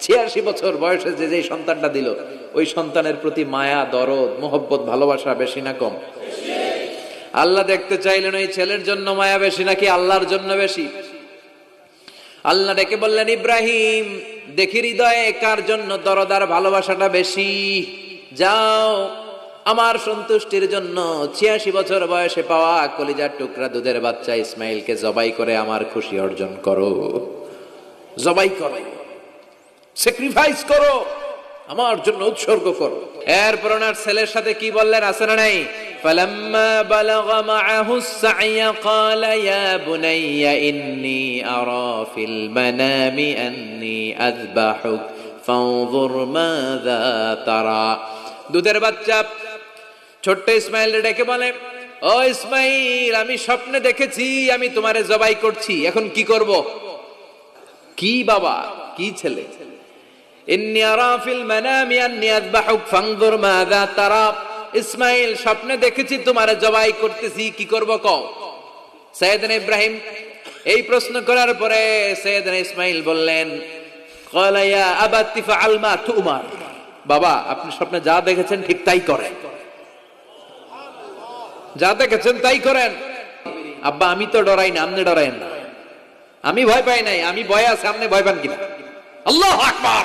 86 বছর বয়সে যে সন্তানটা দিল, ওই সন্তানের প্রতি মায়া, দরদ, মোহব্বত, ভালোবাসা বেশি না কম? আল্লাহ দেখতে চাইলেন ওই ছেলের জন্য মায়া বেশি নাকি আল্লাহর জন্য বেশি। আল্লাহ ডেকে বললেন, ইব্রাহিম দেখি হৃদয়ে কার জন্য দরদ আর ভালোবাসাটা বেশি। যাও আমার সন্তুষ্টির জন্য 86 বছর বয়সে পাওয়া কলিজার টুকরা দুধের বাচ্চা ইসমাইলকে জবাই করে আমার খুশি অর্জন করো। জবাই করো, স্যাক্রিফাইস করো, আমার জন্য উৎসর্গ করো। এরপর ওনার ছেলের সাথে কি বললেন আছে না নাই? فلما بلغ معه السعي قال يا بني إني أرى في المنام أني أذبحك فانظر ماذا ترى। দুধের বাচ্চা ছোট্ট ইসমাইল ডেকে বলে, ও ইসমাইল, আমি স্বপ্নে দেখেছি আমি তোমারে জবাই করছি, এখন কি করব? কি বাবা, কি ছেলে? ইন্নী আরা ফিল মানামি আন্নী আযবাহুক ফানজুর মাযা তারা। ইসমাইল স্বপ্নে দেখেছি তোমারে জবাই করতেছি, কি করব কও? সাইয়েদনা ইব্রাহিম এই প্রশ্ন করার পরে সাইয়েদনা ইসমাইল বললেন, ক্বালা ইয়া আবাতি ফাআল মা তুমার। বাবা, আপনি স্বপ্নে যা দেখেছেন ঠিক তাই করেন, যা দেখেছেন তাই করেন। আব্বা আমি তো ডরাই না, আপনি ডরায়েন না। আমি ভয় পাই নাই, আমি ভয় আছে, আপনি ভয় পান কিনা? আল্লাহু আকবার।